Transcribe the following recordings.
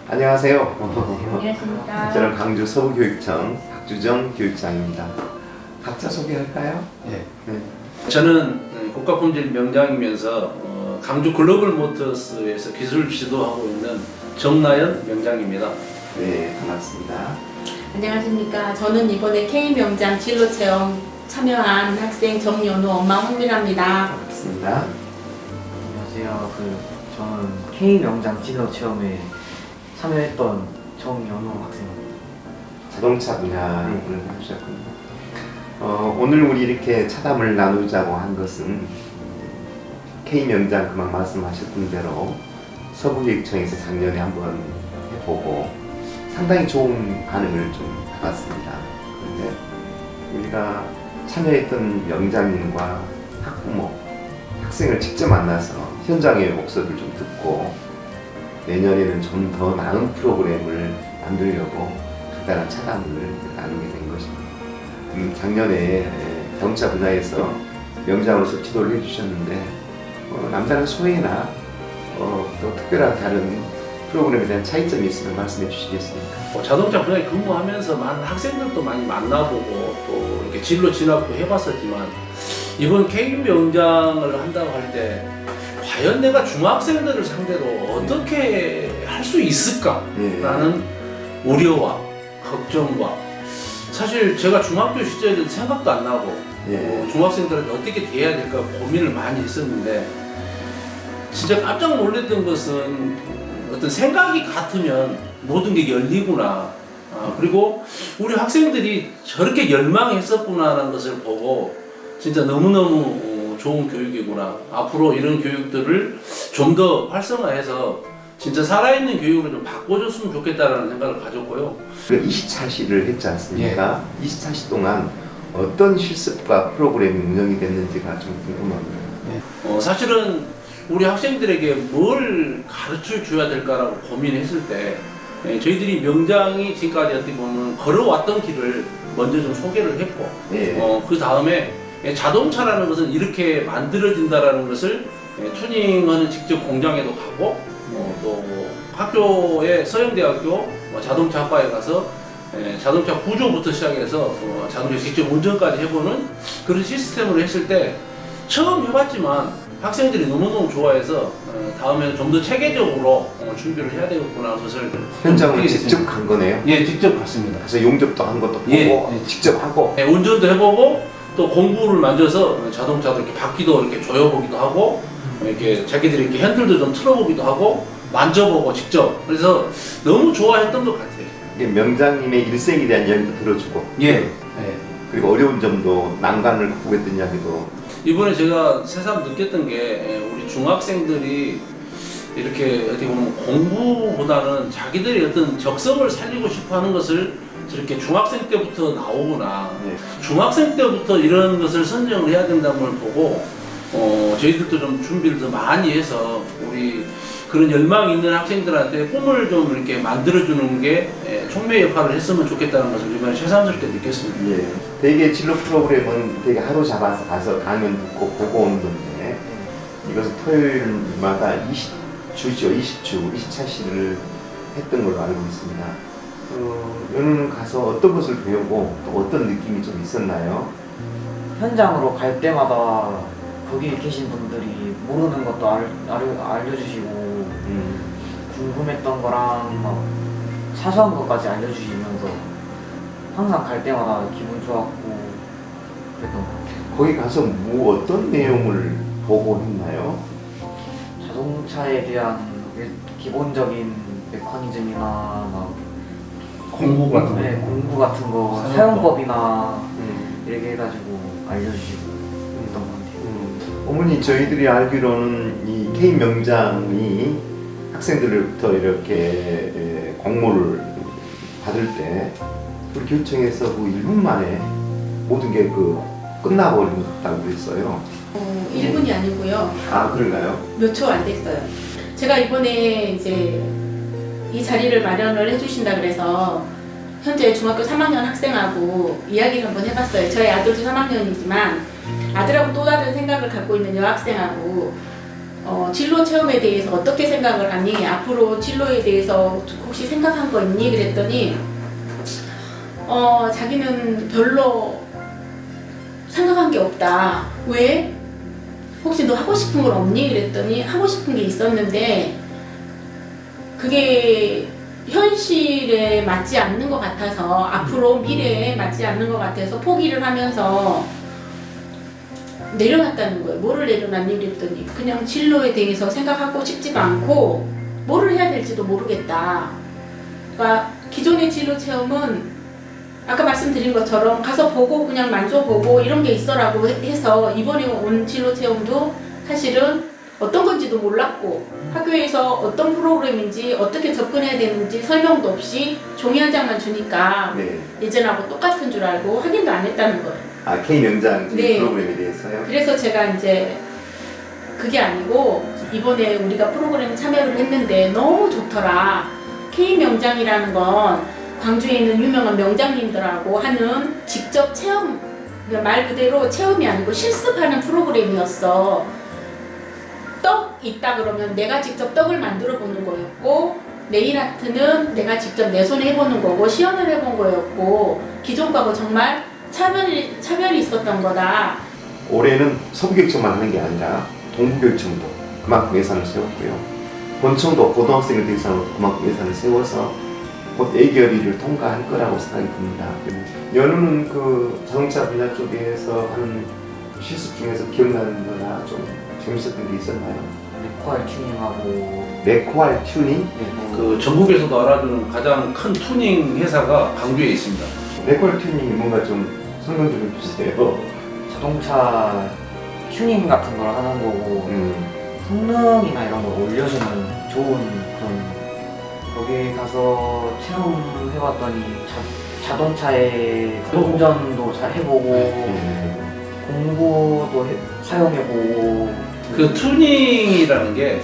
안녕하세요. 안녕하십니까. 저는 강주 서부교육청 박주정 교육장입니다. 각자 소개할까요? 예. 네. 저는 국가품질 명장이면서 강주 글로벌 모터스에서 기술 지도하고 있는 정나연 명장입니다. 네, 반갑습니다. 안녕하십니까. 저는 이번에 K명장 진로체험 참여한 학생 정연우 엄마 홍미라입니다. 반갑습니다. 안녕하세요. 저는 K 명장 진로 체험에 참여했던 정연우 학생입니다. 자동차 분야를 해주셨군요. 오늘 우리 이렇게 차담을 나누자고 한 것은 K명장 그만 말씀하셨던 대로 서부교육청에서 작년에 한번 해보고 상당히 좋은 반응을 좀 받았습니다. 그런데 우리가 참여했던 명장님과 학부모, 학생을 직접 만나서 현장의 목소리를 좀 듣고 내년에는 좀 더 나은 프로그램을 만들려고 간단한 차담을 나누게 된 것입니다. 작년에 자동차 분야에서 명장으로서 지도를 해주셨는데 남다른 소회나 또 특별한 다른 프로그램에 대한 차이점이 있으면 말씀해 주시겠습니까? 자동차 분야에 근무하면서 많은 학생들도 많이 만나보고 또 이렇게 진로 진학도 해봤었지만 이번 K 명장을 한다고 할 때 과연 내가 중학생들을 상대로 어떻게 할 수 있을까라는 우려와 걱정과 사실 제가 중학교 시절에는 생각도 안 나고 중학생들한테 어떻게 대해야 될까 고민을 많이 했었는데 진짜 깜짝 놀랐던 것은 어떤 생각이 같으면 모든 게 열리구나. 그리고 우리 학생들이 저렇게 열망했었구나라는 것을 보고 진짜 너무너무 좋은 교육이구나. 앞으로 이런 교육들을 좀 더 활성화해서 진짜 살아있는 교육으로 좀 바꿔줬으면 좋겠다라는 생각을 가졌고요. 24시를 했지 않습니까? 24시 동안 어떤 실습과 프로그램이 운영이 됐는지가 좀 궁금합니다. 사실은 우리 학생들에게 뭘 가르쳐 줘야 될까라고 고민했을 때 저희들이 명장이 지금까지 어떻게 보면 걸어왔던 길을 먼저 좀 소개를 했고 그 다음에 자동차라는 것은 이렇게 만들어진다라는 것을 튜닝하는 직접 공장에도 가고 또 학교에 서영대학교 자동차학과에 가서 자동차 구조부터 시작해서 자동차 직접 운전까지 해보는 그런 시스템을 했을 때 처음 해봤지만 학생들이 너무너무 좋아해서 다음에는 좀 더 체계적으로 준비를 해야 되겠구나 하는 것을 현장으로 직접 간 거네요? 예, 직접 갔습니다. 그래서 용접도 한 것도 보고 직접 하고 운전도 해보고 또 공구를 만져서 자동차도 이렇게 바퀴도 이렇게 조여보기도 하고 이렇게 자기들이 이렇게 핸들도 좀 틀어보기도 하고 만져보고 직접 그래서 너무 좋아했던 것 같아요. 이게 명장님의 일생에 대한 이야기도 들어주고 그리고 어려운 점도 난관을 극복했던 이야기도 이번에 제가 새삼 느꼈던 게 우리 중학생들이 이렇게 어떻게 보면 공부보다는 자기들의 어떤 적성을 살리고 싶어하는 것을 저렇게 중학생 때부터 나오구나. 중학생 때부터 이런 것을 선정을 해야 된다는 걸 보고 저희들도 좀 준비를 더 많이 해서 우리 그런 열망이 있는 학생들한테 꿈을 좀 이렇게 만들어주는 게 촉매 역할을 했으면 좋겠다는 것을 이번에 새삼스럽게 느꼈습니다. 되게 진로 프로그램은 되게 하루 잡아서 가서 강연 듣고 보고 오는 건데 이것은 토요일마다 20주죠. 24시를 했던 걸로 알고 있습니다. 연우는 가서 어떤 것을 배우고 또 어떤 느낌이 좀 있었나요? 현장으로 갈 때마다 거기 계신 분들이 모르는 것도 알려주시고 궁금했던 거랑 막 사소한 것까지 알려주시면서 항상 갈 때마다 기분 좋았고 그랬던 것 같아요. 거기 가서 어떤 내용을 보고 했나요? 자동차에 대한 기본적인 메커니즘이나 막 공부 같은 거. 공부 같은 거 사용법이나 이렇게 해가지고 알려주시고 했던 것 같아요. 어머니 저희들이 알기로는 이 K 명장이 학생들부터 이렇게 공모를 받을 때 우리 교육청에서 그 1분 만에 모든 게 끝나버린다고 그랬어요. 1분이 아니고요. 아 그런가요? 몇 초 안 됐어요. 제가 이번에 이제 이 자리를 마련을 해주신다 그래서 현재 중학교 3학년 학생하고 이야기를 한번 해봤어요. 저희 아들도 3학년이지만 아들하고 또 다른 생각을 갖고 있는 여학생하고 진로 체험에 대해서 어떻게 생각을 하니? 앞으로 진로에 대해서 혹시 생각한 거 있니? 그랬더니 자기는 별로 생각한 게 없다. 왜? 혹시 너 하고 싶은 건 없니? 그랬더니 하고 싶은 게 있었는데 그게 현실에 맞지 않는 것 같아서 앞으로 미래에 맞지 않는 것 같아서 포기를 하면서 내려놨다는 거예요. 뭐를 내려놨니? 그랬더니 그냥 진로에 대해서 생각하고 싶지가 않고 뭐를 해야 될지도 모르겠다. 그러니까 기존의 진로 체험은 아까 말씀드린 것처럼 가서 보고 그냥 만져보고 이런 게 있어라고 해서 이번에 온 진로 체험도 사실은 어떤 건지도 몰랐고 학교에서 어떤 프로그램인지 어떻게 접근해야 되는지 설명도 없이 종이 한 장만 주니까 네. 예전하고 똑같은 줄 알고 확인도 안 했다는 거예요. 아, K 명장 네. 프로그램에 대해서요? 그래서 제가 이제 그게 아니고 이번에 우리가 프로그램 참여를 했는데 너무 좋더라. K 명장이라는 건 광주에 있는 유명한 명장님들하고 하는 직접 체험, 그러니까 말 그대로 체험이 아니고 실습하는 프로그램이었어. 떡 있다 그러면 내가 직접 떡을 만들어 보는 거였고 네일 아트는 내가 직접 내 손에 해보는 거고 시연을 해본 거였고 기존 거하고 정말 차별이 있었던 거다. 올해는 서부교육청만 하는 게 아니라 동부교육청도 그만큼 예산을 세웠고요. 본청도 고등학생을 대상으로 그만큼 예산을 세워서 곧 A결의를 통과할 거라고 생각이 듭니다. 연우는 그 자동차 분야 쪽에서 하는 실습 중에서 기억나는 거나 좀 재밌었던 게 있었나요? 레코알 튜닝하고 레코알 튜닝? 그 전국에서도 알아주는 가장 큰 투닝 회사가 광주에 있습니다. 레코알 튜닝이 뭔가 좀 설명 좀 해주세요. 자동차 튜닝 같은 걸 하는 거고 성능이나 이런 걸 올려주는 좋은 그런 거기 가서 체험해봤더니 자동차의 운전도 잘 해보고 공부도 사용해보고 그 튜닝이라는 게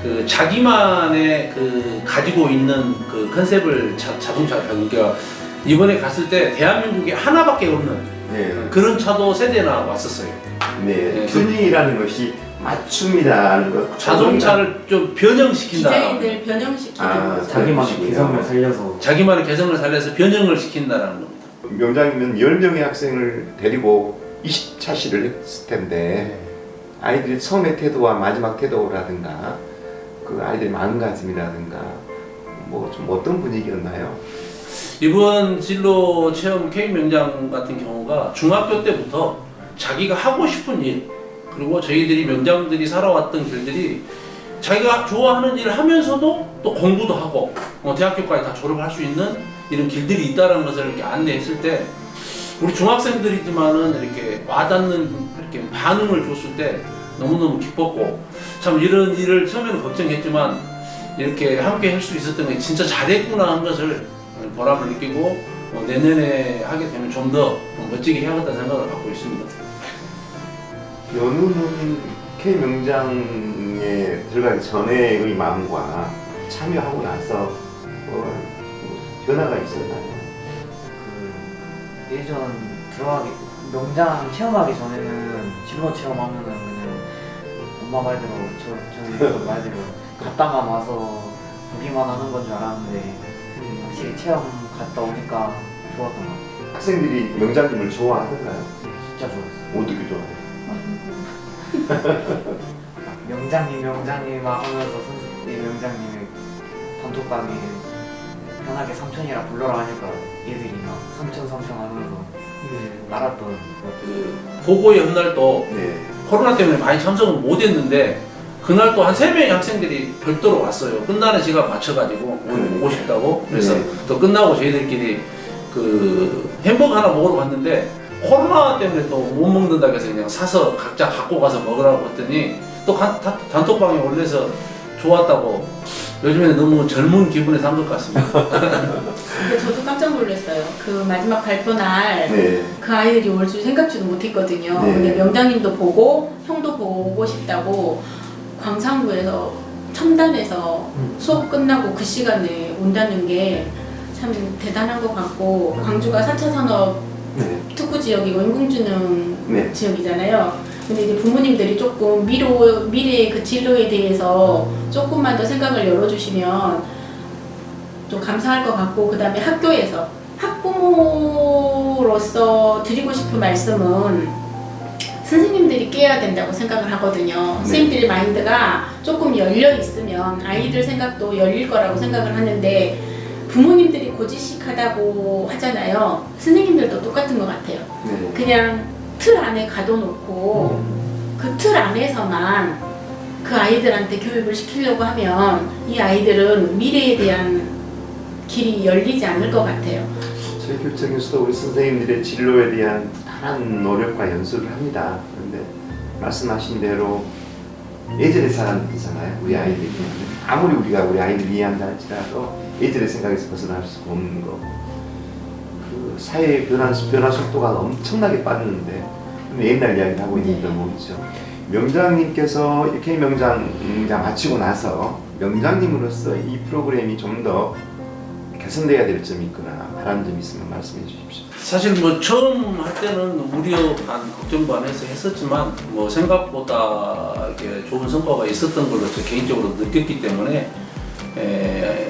그 자기만의 그 가지고 있는 그 컨셉을 자동차 그러니까 이번에 갔을 때 대한민국에 하나밖에 없는 네. 그런 차도 세대나 왔었어요. 네. 튜닝이라는 것이 맞춤이라는 것. 자동차를 좀 변형시킨다. 디자인을 변형시키는 아, 거죠. 자기만의 개성을 살려서 자기만의 개성을 살려서 변형을 시킨다라는 겁니다. 명장님은 10명의 학생을 데리고 20차 시를 했을 텐데 아이들이 처음의 태도와 마지막 태도라든가 그 아이들의 마음가짐이라든가 뭐 좀 어떤 분위기였나요? 이번 진로 체험 K 명장 같은 경우가 중학교 때부터 자기가 하고 싶은 일 그리고 저희들이 명장들이 살아왔던 길들이 자기가 좋아하는 일을 하면서도 또 공부도 하고 대학교까지 다 졸업할 수 있는 이런 길들이 있다는 것을 이렇게 안내했을 때 우리 중학생들이지만은 이렇게 와닿는 이렇게 반응을 줬을 때 너무너무 기뻤고 참 이런 일을 처음에는 걱정했지만 이렇게 함께 할 수 있었던 게 진짜 잘했구나 한 것을 보람을 느끼고 내년에 하게 되면 좀 더 멋지게 해야겠다는 생각을 갖고 있습니다. 연우는 K 명장에 들어가기 전의 마음과 참여하고 나서 변화가 있었나요? 그 예전 들어가기 명장 체험하기 전에는 진로 체험하면은 그냥 엄마 말대로 저희 말대로 갔다만 와서 보기만 하는 건 줄 알았는데 확실히 체험 갔다 오니까 좋았던 것 같아요. 학생들이 명장님을 좋아하던가요? 진짜 좋았어요. 어떻게 좋아해요? 명장님 막 하면서 선생님 명장님의 단톡방에 편하게 삼촌이라 불러라 하니까 얘들이 막 삼촌 하면서 날았던 그 보고의 훗날도 네. 코로나 때문에 많이 참석을 못했는데 그날 또 한 3명의 학생들이 별도로 왔어요. 끝나는 시간 맞춰가지고 오늘 오고 싶다고. 그래서 네. 또 끝나고 저희들끼리 그 햄버거 하나 먹으러 갔는데 코로나 때문에 또 못 먹는다고 해서 그냥 사서 각자 갖고 가서 먹으라고 했더니 또 단톡방에 올려서 좋았다고. 요즘에는 너무 젊은 기분에 산 것 같습니다. 근데 저도 깜짝 놀랐어요. 그 마지막 발표 날 그 네. 아이들이 올 줄 생각지도 못했거든요. 네. 근데 명장님도 보고 형도 보고 싶다고 광산구에서 첨단에서 수업 끝나고 그 시간에 온다는 게 참 대단한 것 같고 광주가 4차 산업 네. 특구 지역이고 인공지능 네. 지역이잖아요. 근데 이제 부모님들이 조금 미래의 그 진로에 대해서 조금만 더 생각을 열어주시면 좀 감사할 것 같고, 그 다음에 학교에서 학부모로서 드리고 싶은 말씀은 선생님들이 깨야 된다고 생각을 하거든요. 네. 선생님들의 마인드가 조금 열려 있으면 아이들 생각도 열릴 거라고 생각을 하는데, 부모님들이 고지식하다고 하잖아요. 선생님들도 똑같은 것 같아요. 네. 그냥 틀 안에 가둬놓고 그 틀 안에서만 그 아이들한테 교육을 시키려고 하면 이 아이들은 미래에 대한 길이 열리지 않을 것 같아요. 저희 교육청에서도 우리 선생님들의 진로에 대한 다양한 노력과 연수를 합니다. 그런데 말씀하신 대로 예전의 사람들이잖아요. 우리 아이들이. 아무리 우리가 우리 아이들 이해한다 할지라도 예전의 생각에서 벗어날 수가 없는 거. 그 사회의 변화 속도가 엄청나게 빠르는데 옛날 이야기를 하고 있는 대목이죠. 명장님께서 이렇게 명장 마치고 나서 명장님으로서 이 프로그램이 좀 더 개선돼야 될 점이 있거나 바라는 점이 있으면 말씀해 주십시오. 사실 뭐 처음 할 때는 우려 반 걱정 반해서 했었지만 뭐 생각보다 이렇게 좋은 성과가 있었던 걸로 저 개인적으로 느꼈기 때문에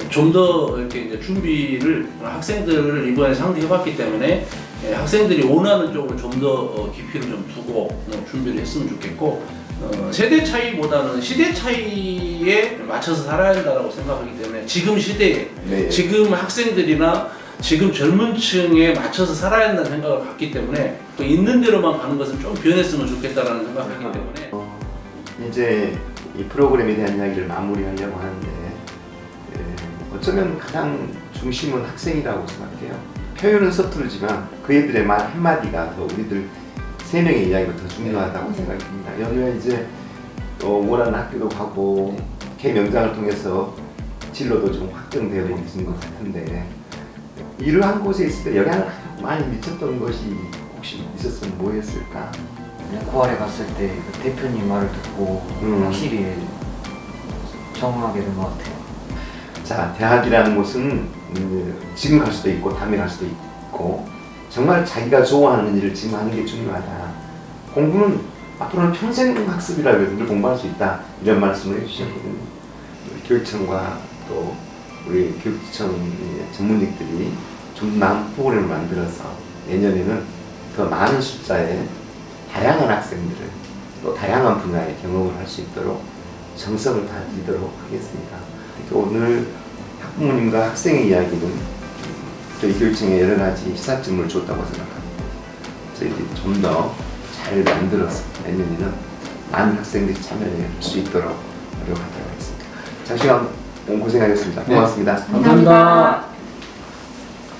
좀 더 이렇게 이제 준비를 학생들을 이번에 상대해봤기 때문에 학생들이 원하는 쪽으로 좀 더 깊이를 좀 두고 준비를 했으면 좋겠고, 세대 차이보다는 시대 차이에 맞춰서 살아야 한다고 생각하기 때문에 지금 시대에 네. 지금 학생들이나 지금 젊은 층에 맞춰서 살아야 한다는 생각을 갖기 때문에 또 있는 대로만 가는 것은 좀 변했으면 좋겠다라는 생각을 하기 때문에 이제 이 프로그램에 대한 이야기를 마무리하려고 하는데 어쩌면 가장 중심은 학생이라고 생각해요. 표현은 서투르지만 그 애들의 말 한마디가 더 우리들 세 명의 이야기가 더 중요하다고 생각이 듭니다. 여기가 이제 원하는 학교도 가고 K명장을 통해서 진로도 좀 확정되어 있는 것 같은데, 이러한 곳에 있을 때 영향을 많이 미쳤던 것이 혹시 있었으면 뭐였을까? 고아래 갔을 때그 대표님 말을 듣고 확실히 적응하게 된 것 같아요. 자, 대학이라는 곳은 지금 갈 수도 있고 다음에 갈 수도 있고 정말 자기가 좋아하는 일을 지금 하는 게 중요하다. 공부는 앞으로는 평생 학습이라고 해서 늘 공부할 수 있다. 이런 말씀을 해주셨거든요. 우리 교육청과 또 우리 교육청 전문직들이 좀 나은 프로그램을 만들어서 내년에는 더 많은 숫자의 다양한 학생들을 또 다양한 분야의 경험을 할 수 있도록 정성을 다하도록 하겠습니다. 오늘 학부모님과 학생의 이야기는 저희 교육청에 여러 가지 시사점을 줬다고 생각합니다. 저희들이 좀 더 잘 만들어서 내년에는 많은 학생들이 참여할 수 있도록 노력하도록 하겠습니다. 장시간 고생하셨습니다. 고맙습니다. 감사합니다.